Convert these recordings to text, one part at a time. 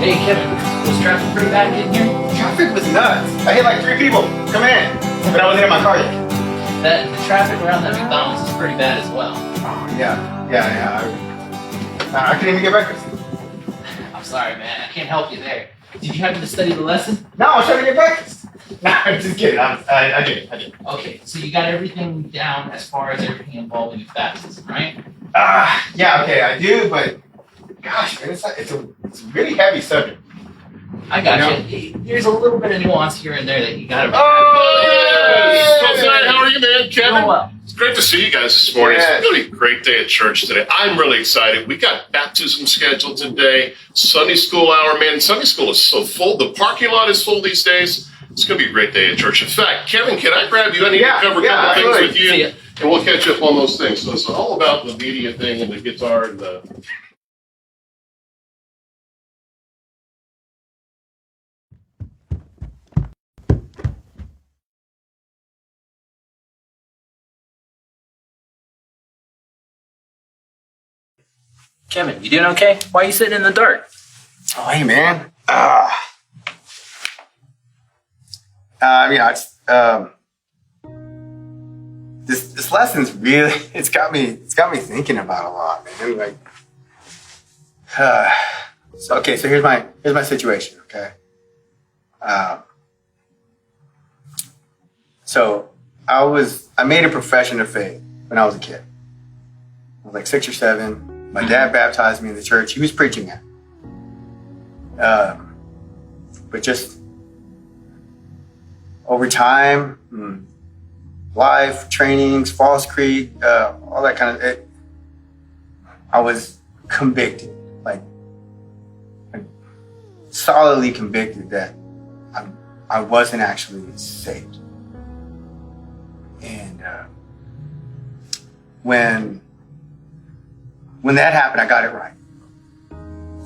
Hey, Kevin, was traffic pretty bad getting here? Traffic was nuts. I hit like 3 people coming in, but I wasn't in my car yet. The traffic around that McDonald's is pretty bad as well. Oh, yeah. I couldn't even get breakfast. I'm sorry, man. I can't help you there. Did you happen to study the lesson? No, I was trying to get breakfast. No, I'm just kidding. I did. Okay, so you got everything down as far as everything involving baptism, right? Yeah, okay, I do, but gosh, man, it's a really heavy subject. I got you. There's a little bit of nuance here and there that you gotta. How are you, man? Kevin? Oh, well. It's great to see you guys this morning. Yeah. It's really a great day at church today. I'm really excited. We got baptism scheduled today, Sunday school hour, man. Sunday school is so full. The parking lot is full these days. It's going to be a great day at church. In fact, Kevin, can I grab you? I need to cover a couple things with you, See ya. and we'll catch up on those things. So it's all about the media thing and the guitar and the... Kevin, you doing okay? Why are you sitting in the dark? Oh, hey, man. This lesson's really, it's got me thinking about a lot, man. Like, so here's my situation, okay? So I made a profession of faith when I was a kid. I was like 6 or 7. My dad baptized me in the church. He was preaching that. But just over time, life, trainings, Falls Creek, all that kind of it, I was convicted, like solidly convicted that I wasn't actually saved. And when that happened, I got it right.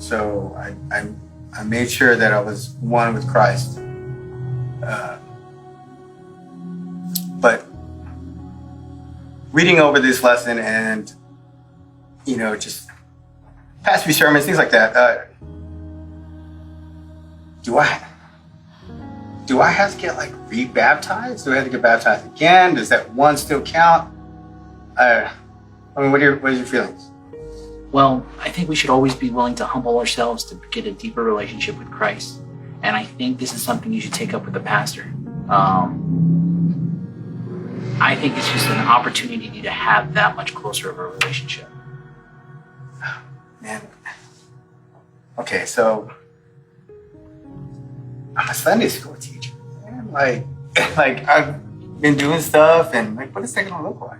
So I made sure that I was one with Christ. But reading over this lesson and, just past few sermons, things like that, do I have to get rebaptized? Do I have to get baptized again? Does that one still count? What are your feelings? Well, I think we should always be willing to humble ourselves to get a deeper relationship with Christ. And I think this is something you should take up with the pastor. I think it's just an opportunity to have that much closer of a relationship. Man. Okay, so I'm a Sunday school teacher. Man. Like I've been doing stuff and what is that gonna look like?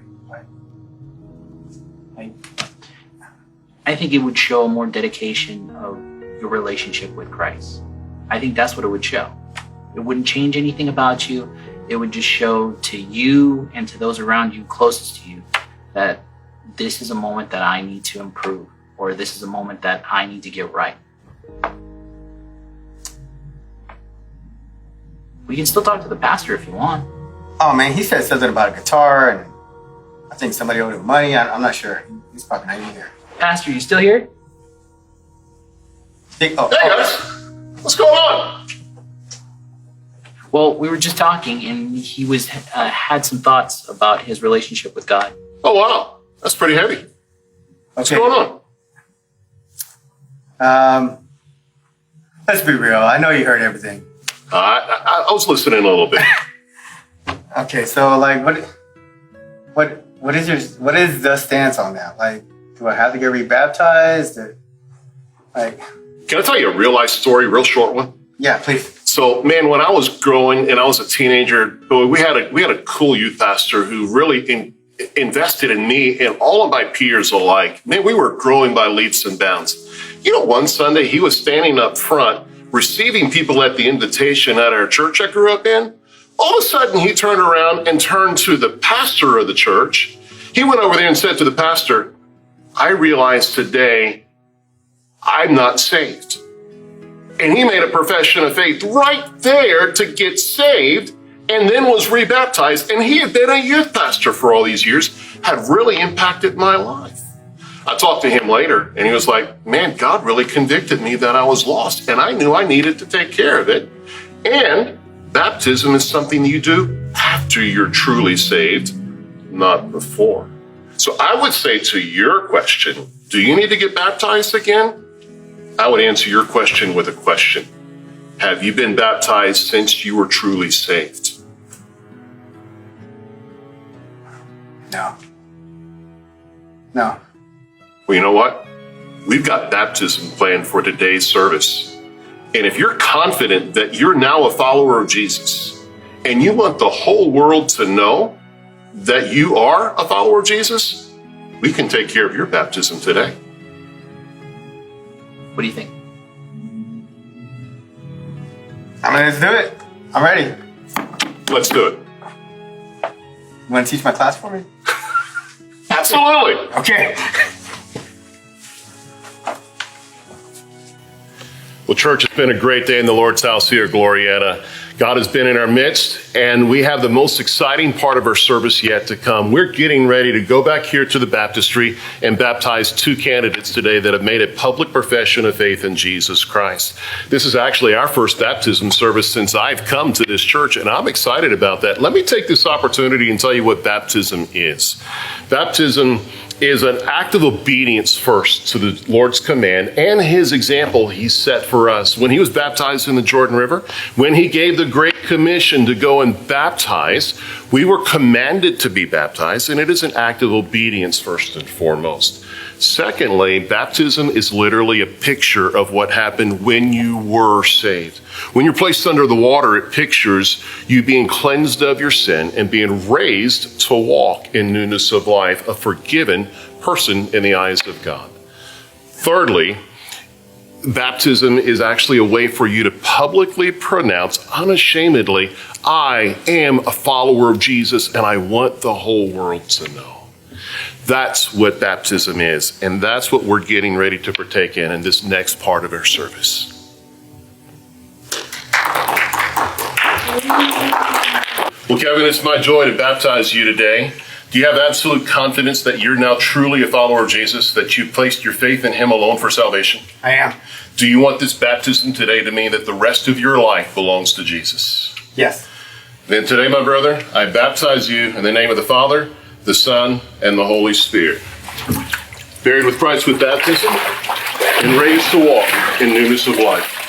I think it would show more dedication of your relationship with Christ. I think that's what it would show. It wouldn't change anything about you. It would just show to you and to those around you closest to you that this is a moment that I need to improve, or this is a moment that I need to get right. We can still talk to the pastor if you want. Oh man, he said something about a guitar and I think somebody owed him money. I'm not sure. He's probably not even here. Pastor, you still here? Hey guys, what's going on? Well, we were just talking, and he was had some thoughts about his relationship with God. Oh wow, that's pretty heavy. What's going on? Let's be real. I know you heard everything. I was listening a little bit. Okay, so what is the stance on that? Do I have to get rebaptized? Can I tell you a real life story, real short one? Yeah, please. So, man, when I was growing and I was a teenager, we had a cool youth pastor who really invested in me and all of my peers alike. Man, we were growing by leaps and bounds. One Sunday he was standing up front, receiving people at the invitation at our church I grew up in. All of a sudden, he turned around and turned to the pastor of the church. He went over there and said to the pastor, "I realize today I'm not saved." And he made a profession of faith right there to get saved and then was rebaptized. And he had been a youth pastor for all these years, had really impacted my life. I talked to him later, and he was like, man, God really convicted me that I was lost, and I knew I needed to take care of it. And baptism is something you do after you're truly saved, not before. So I would say to your question, do you need to get baptized again? I would answer your question with a question. Have you been baptized since you were truly saved? No. No. Well, you know what? We've got baptism planned for today's service. And if you're confident that you're now a follower of Jesus and you want the whole world to know that you are a follower of Jesus, we can take care of your baptism today. What do you think? Let's do it. I'm ready. Let's do it. You want to teach my class for me? Absolutely. Okay. Well, church, it's been a great day in the Lord's house here at Glorieta. God has been in our midst, and we have the most exciting part of our service yet to come. We're getting ready to go back here to the baptistry and baptize 2 candidates today that have made a public profession of faith in Jesus Christ. This is actually our first baptism service since I've come to this church, and I'm excited about that. Let me take this opportunity and tell you what baptism is. Baptism is an act of obedience first to the Lord's command and his example he set for us. When he was baptized in the Jordan River, when he gave the Great Commission to go and baptize, we were commanded to be baptized, and it is an act of obedience first and foremost. Secondly, baptism is literally a picture of what happened when you were saved. When you're placed under the water, it pictures you being cleansed of your sin and being raised to walk in newness of life, a forgiven person in the eyes of God. Thirdly, baptism is actually a way for you to publicly pronounce unashamedly, I am a follower of Jesus and I want the whole world to know. That's what baptism is, and that's what we're getting ready to partake in this next part of our service. Well, Kevin, it's my joy to baptize you today. Do you have absolute confidence that you're now truly a follower of Jesus, that you've placed your faith in him alone for salvation? I am. Do you want this baptism today to mean that the rest of your life belongs to Jesus? Yes. Then today, my brother, I baptize you in the name of the Father, the Son, and the Holy Spirit. Buried with Christ with baptism and raised to walk in newness of life.